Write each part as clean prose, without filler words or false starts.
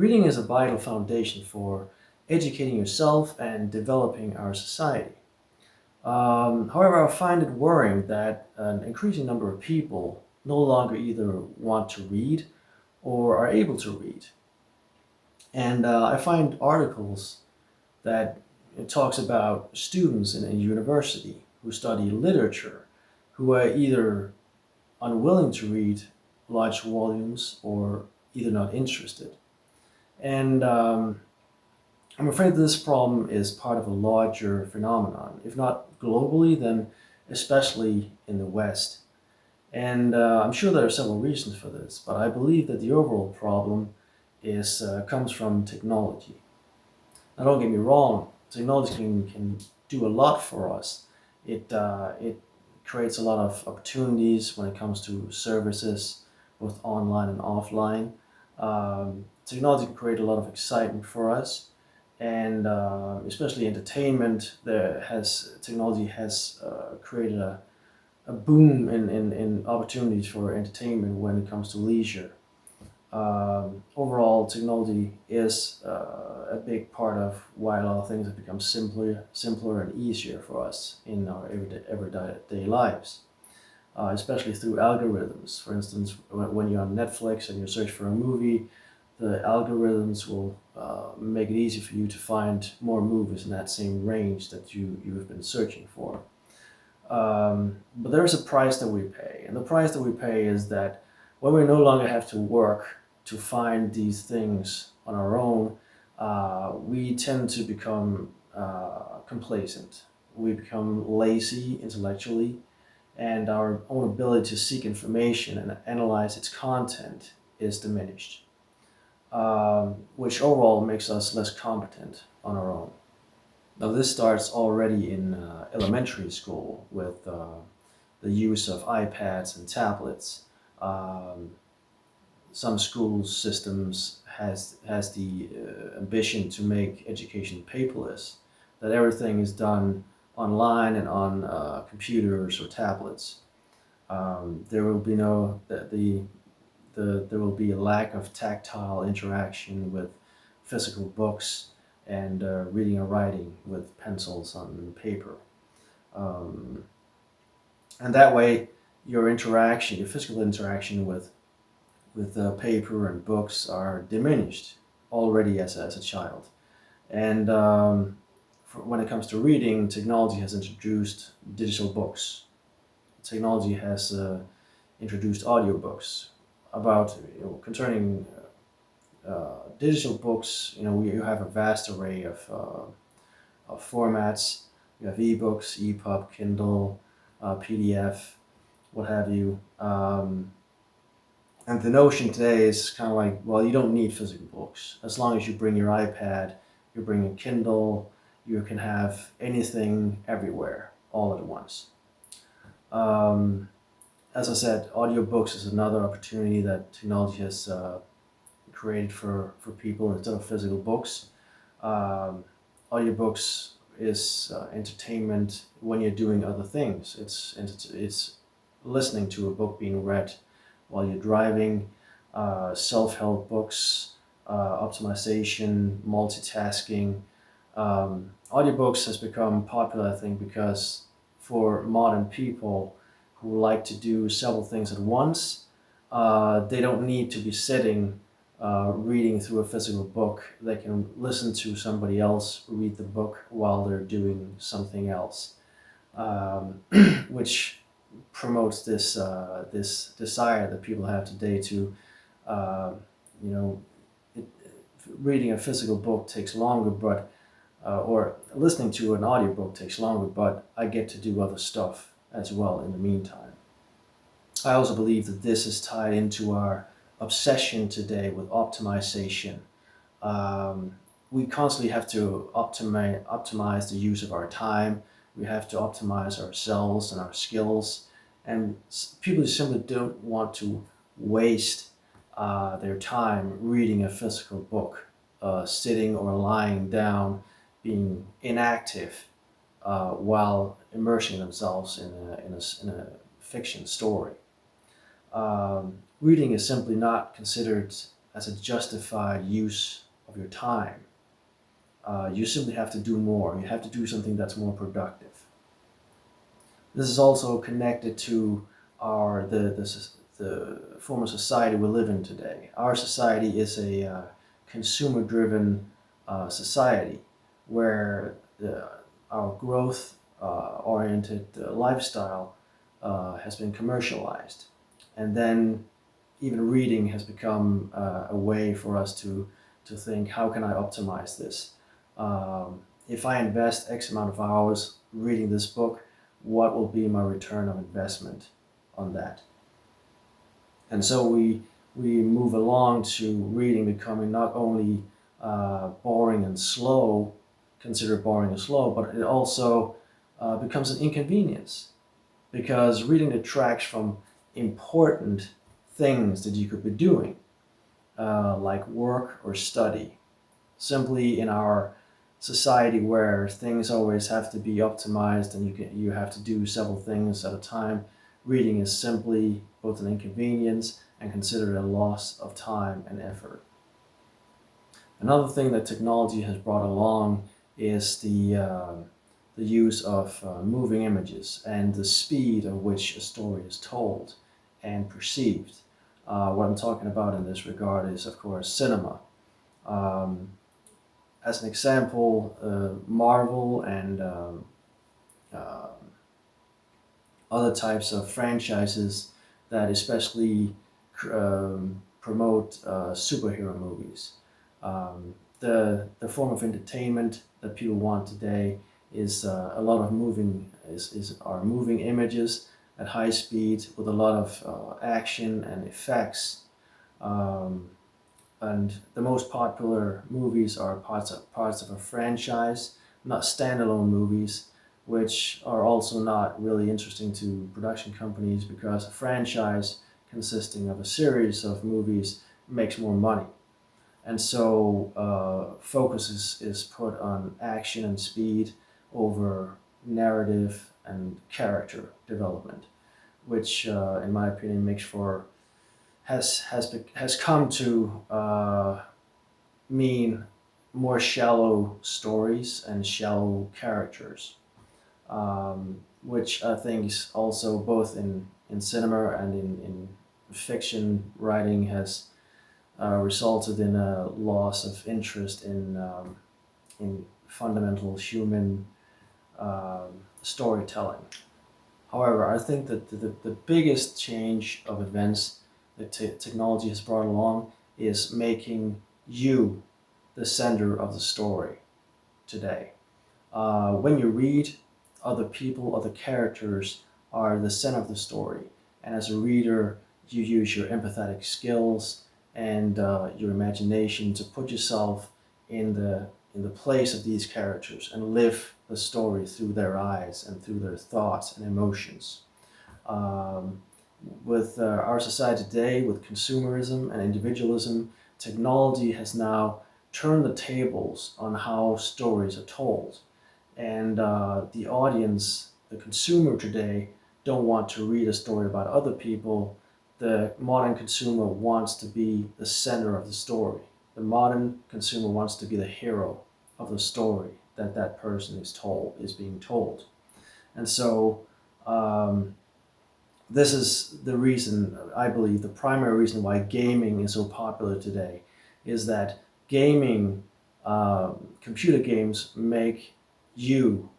Reading is a vital foundation for educating yourself and developing our society. However, I find it worrying that an increasing number of people no longer either want to read or are able to read. And I find articles that it talks about students in a university who study literature who are either unwilling to read large volumes or either not interested. And I'm afraid this problem is part of a larger phenomenon, if not globally, then especially in the West. And I'm sure there are several reasons for this, but I believe that the overall problem is comes from technology. Now, don't get me wrong, technology can do a lot for us. It creates a lot of opportunities when it comes to services, both online and offline. Technology can create a lot of excitement for us, and especially entertainment. Technology has created a boom in opportunities for entertainment when it comes to leisure. Overall, technology is a big part of why a lot of things have become simpler and easier for us in our everyday lives, especially through algorithms. For instance, when you're on Netflix and you search for a movie, the algorithms will make it easy for you to find more movies in that same range that you have been searching for. But there is a price that we pay, and the price that we pay is that when we no longer have to work to find these things on our own, we tend to become complacent. We become lazy intellectually, and our own ability to seek information and analyze its content is diminished, which overall makes us less competent on our own. Now, this starts already in elementary school with the use of iPads and tablets. Um, some school systems has the ambition to make education paperless, that everything is done online and on computers or tablets. There will be no there will be a lack of tactile interaction with physical books and reading and writing with pencils on paper. Um, and that way, your physical interaction with paper and books are diminished already as a child. And when it comes to reading, technology has introduced digital books. Technology has introduced audiobooks about concerning digital books. You have a vast array of formats. You have ebooks, EPUB, Kindle, PDF, what have you. And the notion today is kind of like, well, you don't need physical books. As long as you bring your iPad, you bring a Kindle, you can have anything everywhere all at once. As I said, audiobooks is another opportunity that technology has created for people instead of physical books. Audiobooks is entertainment when you're doing other things. It's listening to a book being read while you're driving, self-help books, optimization, multitasking. Audiobooks has become popular, I think, because for modern people who like to do several things at once, they don't need to be sitting reading through a physical book. They can listen to somebody else read the book while they're doing something else, which promotes this desire that people have today to, you know, it, reading a physical book takes longer, but or listening to an audiobook takes longer, but I get to do other stuff as well in the meantime. I also believe that this is tied into our obsession today with optimization. We constantly have to optimize the use of our time. We have to optimize ourselves and our skills. And people simply don't want to waste their time reading a physical book, sitting or lying down, being inactive while immersing themselves in a fiction story. Reading is simply not considered as a justified use of your time. You simply have to do more. You have to do something that's more productive. This is also connected to the form of society we live in today. Our society is a consumer-driven society where our growth-oriented lifestyle has been commercialized, and then even reading has become a way for us to think, how can I optimize this? If I invest X amount of hours reading this book, what will be my return of investment on that? And so we move along to reading becoming not only boring and slow, considered boring and slow, but it also becomes an inconvenience, because reading detracts from important things that you could be doing, like work or study. Simply in our society where things always have to be optimized and you have to do several things at a time, reading is simply both an inconvenience and considered a loss of time and effort. Another thing that technology has brought along is the use of moving images and the speed at which a story is told and perceived. What I'm talking about in this regard is, of course, cinema. As an example, Marvel and other types of franchises that especially promote superhero movies. The form of entertainment that people want today is a lot of moving images at high speed with a lot of action and effects. And the most popular movies are parts of a franchise, not standalone movies, which are also not really interesting to production companies, because a franchise consisting of a series of movies makes more money. And so focus is put on action and speed over narrative and character development, which in my opinion has come to mean more shallow stories and shallow characters, which I think is also both in cinema and in fiction writing has resulted in a loss of interest in fundamental human storytelling. However, I think that the biggest change of events that technology has brought along is making you the center of the story today. When you read, other people, other characters are the center of the story. And as a reader, you use your empathetic skills and your imagination to put yourself in the place of these characters and live the story through their eyes and through their thoughts and emotions. With our society today, with consumerism and individualism, technology has now turned the tables on how stories are told. And the audience, the consumer today, don't want to read a story about other people. The modern consumer wants to be the center of the story. The modern consumer wants to be the hero of the story that person is being told. And so this is the reason, I believe, the primary reason why gaming is so popular today, is that gaming, computer games make you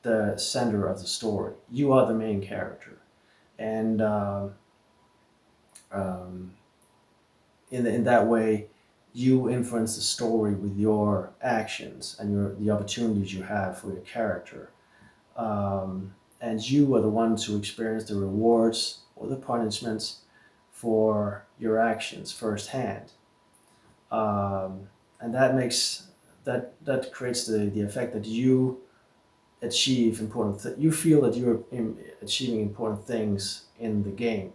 the center of the story. You are the main character. And in that way, you influence the story with your actions and the opportunities you have for your character. And you are the ones who experience the rewards or the punishments for your actions firsthand. And that makes that creates the effect that you achieve you feel that you're achieving important things in the game.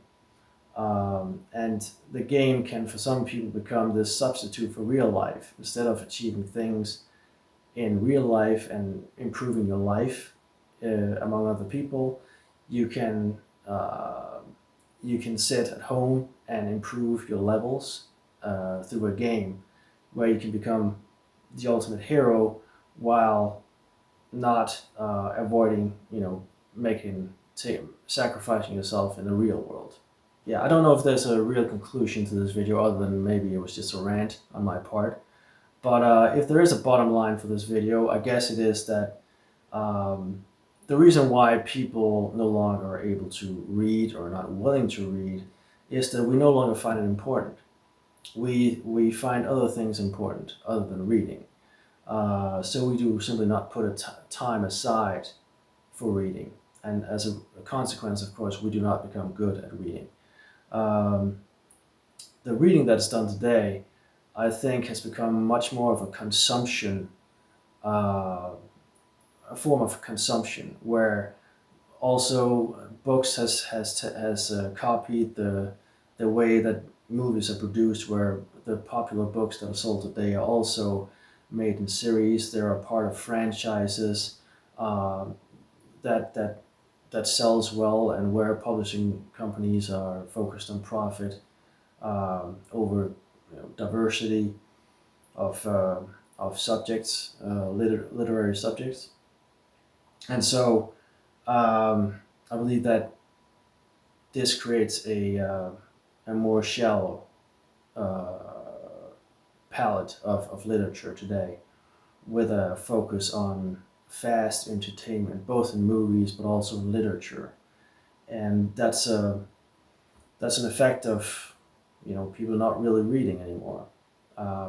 And the game can, for some people, become this substitute for real life. Instead of achieving things in real life and improving your life among other people, you can sit at home and improve your levels through a game where you can become the ultimate hero while not avoiding, sacrificing yourself in the real world. Yeah, I don't know if there's a real conclusion to this video other than maybe it was just a rant on my part. But if there is a bottom line for this video, I guess it is that the reason why people no longer are able to read or not willing to read is that we no longer find it important. We find other things important other than reading. So we do simply not put time aside for reading. And as a consequence, of course, we do not become good at reading. The reading that's done today, I think, has become much more of a consumption, a form of consumption, where also books has copied the way that movies are produced, where the popular books that are sold today are also made in series. They are part of franchises that sells well, and where publishing companies are focused on profit over diversity of subjects, literary subjects. And so I believe that this creates a more shallow palette of literature today, with a focus on fast entertainment, both in movies but also in literature. And that's an effect of people not really reading anymore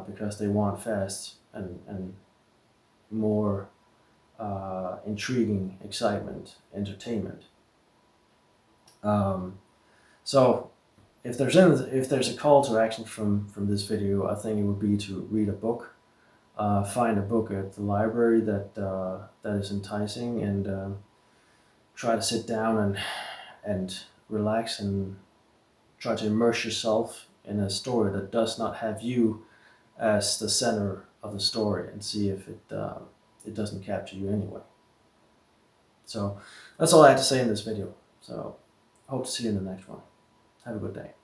because they want fast and more intriguing excitement, entertainment. So if there's a call to action from this video, I think it would be to read a book. Find a book at the library that is enticing, and try to sit down and relax and try to immerse yourself in a story that does not have you as the center of the story, and see if it doesn't capture you anyway. So that's all I had to say in this video. So I hope to see you in the next one. Have a good day.